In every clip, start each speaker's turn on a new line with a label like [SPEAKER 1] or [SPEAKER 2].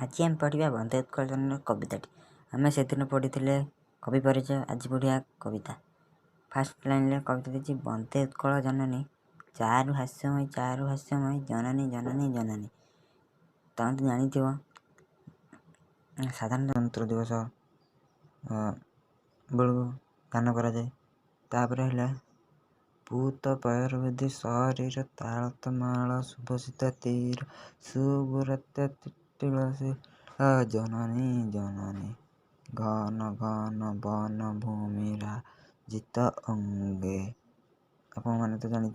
[SPEAKER 1] आज आम पढ़ा बंदे उत्कल जननी कविताटी। आम से दिन पढ़ी कवि परिचय। आज पढ़ा कविता। फास्ट लाइन कविता देखिए। बंदे उत्कल जननी चारु हास्यमयी जननी जननी जननी। तुम तो जानी साधारणतंत्र दिवस बेलू गान कराए। पूत पयरविधि शरीर तालतमाल शुभसित तीर सुबुरत तुलसी जननी जननी घन घन वन भूमि राजित अंगे। आपण मैंने तो जानी।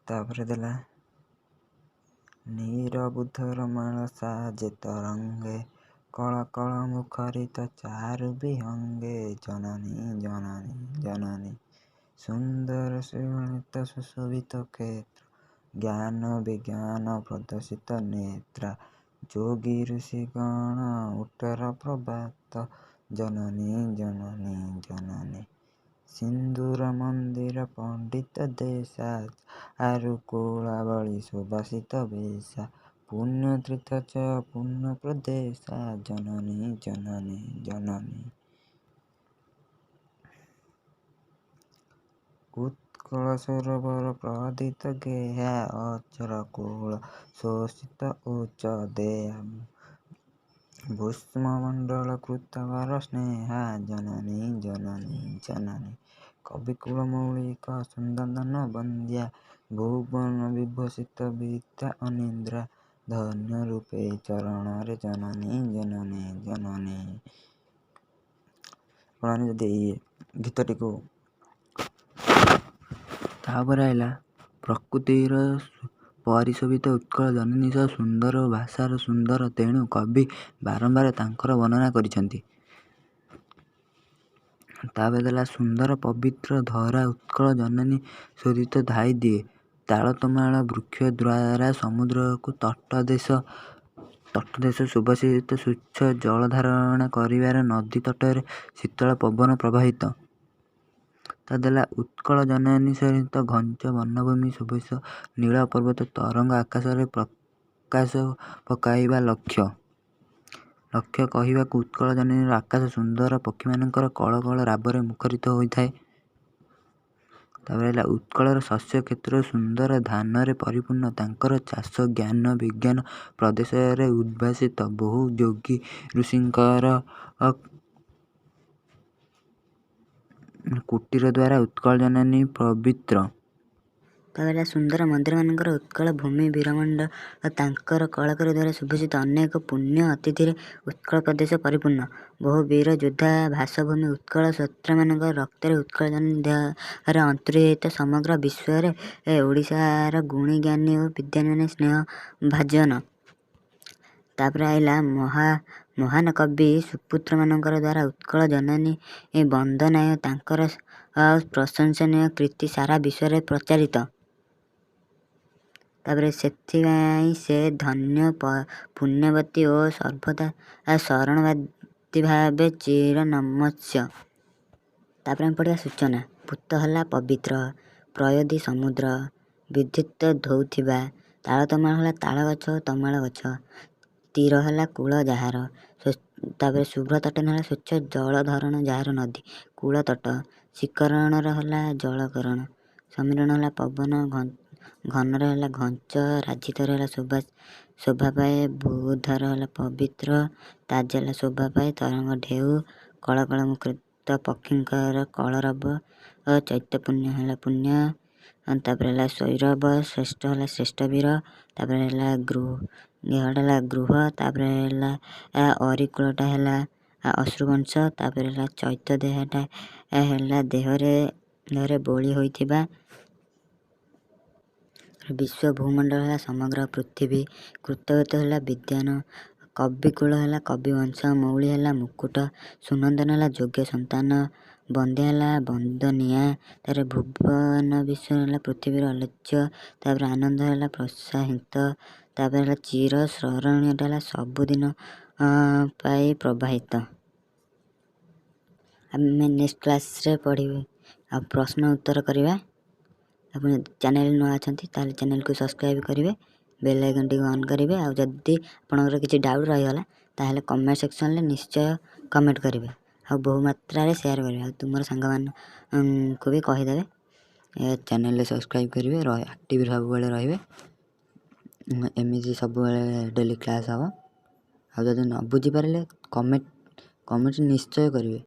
[SPEAKER 1] तापर देला नीरबुद्धर माल साजे तरंगे कल कल मुखरित चारु विहंगे जननी जननी जननी सुंदर सुगणित सुशोभित क्षेत्र ज्ञान विज्ञान प्रदर्शित नेत्रा जोगी ऋषिगण उत्तर प्रभात जननी जननी जननी सिंदूर मंदिर पंडित देशा आरुकुलावली सुभाषित वेशा पुण्य तीर्थ च पुण्य प्रदेशा जननी जननी जननी उत्कल सरोवर प्रदित गेहा अचर कूल शोषित उच्च देया भूष्ममंडल कृतवर स्नेहा जननी जननी जननी कविकुल मौलिक सुंदन बंद्या भुवन विभूषित विद्या अनिंद्रा धन्य रूपे चरण रे जननी जननी जननी। गीतटी को आइला प्रकृतिर परिशोभित उत्कल जननी सह सुंदर भाषार सुंदर तेणु कवि बारंबार तांकर वर्णना करिसेंती। देला सुंदर पवित्र धरा उत्कल जननी शोधित धाई दिए तालतमाल वृक्ष द्वारा समुद्र को तटदेश सुभाषित स्वच्छ जल धारण करिवार नदी तटरे शीतल पवन प्रवाहित। देला उत्कल जननी सहित घंच वनभूमि सुभेश नील पर्वत तरंग आकाश प्रकाश पकाइबा लक्ष्य लक्ष्य कहवा उत्कल जननी आकाश सुंदर पक्षी मानकर कल कल राबरे मुखरित होता है। उत्कलर शस्य क्षेत्र सुंदर धान रे परिपूर्ण तांकर चाष ज्ञान विज्ञान प्रदेश रे उद्भासित बहु योगी ऋषिंकर कुटीर द्वारा उत्कल जननी पवित्र। सुंदर मंदिर मानकर उत्कल भूमि वीरमंडल तांकर कलाकार द्वारा सुभूषित अनेक पुण्य अतिथि उत्कल प्रदेश परिपूर्ण बहु वीर योद्धा भाषभूमि उत्कल क्षत्र मान रक्त उत्कल जननी देहर अंतर्हित समग्र विश्व ओडिशार गुणी ज्ञानी और विद्वान स्नेह भाजन। तापर आइला महान कवि सुपुत्र मानकर द्वारा उत्कल जननी वंदनाय तांकर प्रशंसनीय कृति सारा विश्व प्रचारित। तापर से धन्य पुण्यवती और सर्वदा शरणवादी भाव चिर नमस्य। तापर पढ़िया सूचना भूत हला पवित्र प्रयोधि समुद्र विद्युत धौथिबा तालतमाल हला ताल गछ तमाल गछ तीर हला कूल जार तापर शुभ्र तटन हला स्वच्छ जल धरण जार नदी कूल तट शिखरण हला जलकरण समीरण हला पवन घनर हला घंच राजित हला शोभा पाए बुधर हला पवित्र ताज हला शोभा पाए तरंग ढेउ कल कल मुखरित पक्षींकर कलरव चैत्य पुण्य हला पुण्य। तापर हला सौरभ श्रेष्ठ हला श्रेष्ठ वीर तापर हला गृह तापर हला अरिकुलटा हला अश्रुवंश तापर हला चैत्य देहटा हला देहरे बोली होइथिबा विश्व भूमंडल हला समग्र पृथ्वी कृतगत हला विद्वान कविकुल हला कविवंश मौली हला मुकुट सुनंदन हला योग्य संतान बंदे हला वंदनिया तार भुवन विश्व हला पृथ्वीर आलोच्य तापर आनंद हला प्रोत्साहित तापर हला चिर स्मरणीय हला सबुदिन पाई प्रवाहित। आम नेक्स्ट क्लास रे पढ़ी प्रश्न उत्तर करवा। आप चैनल नुआ अच्छा चैनल को सब्सक्राइब करेंगे। ବେଲ୍ ଆଇକନ୍ଟିକୁ ଅନ୍ କରିବେ। ଆଉ ଯଦି ଆପଣଙ୍କର କିଛି ଡାଉଟ୍ ରହିଗଲା ତାହେଲେ କମେଣ୍ଟ ସେକ୍ସନ୍ରେ ନିଶ୍ଚୟ କମେଣ୍ଟ କରିବେ ଆଉ ବହୁ ମାତ୍ରାରେ ସେୟାର କରିବେ ଆଉ ତୁମର ସାଙ୍ଗମାନଙ୍କୁ ବି କହିଦେବେ। ଚ୍ୟାନେଲରେ ସବସ୍କ୍ରାଇବ୍ କରିବେ, ଆକ୍ଟିଭ୍ ସବୁବେଳେ ରହିବେ। ଏମିତି ସବୁବେଳେ ଡେଲି କ୍ଲାସ୍ ହେବ। ଆଉ ଯଦି ନ ବୁଝିପାରିଲେ କମେଣ୍ଟ ନିଶ୍ଚୟ କରିବେ।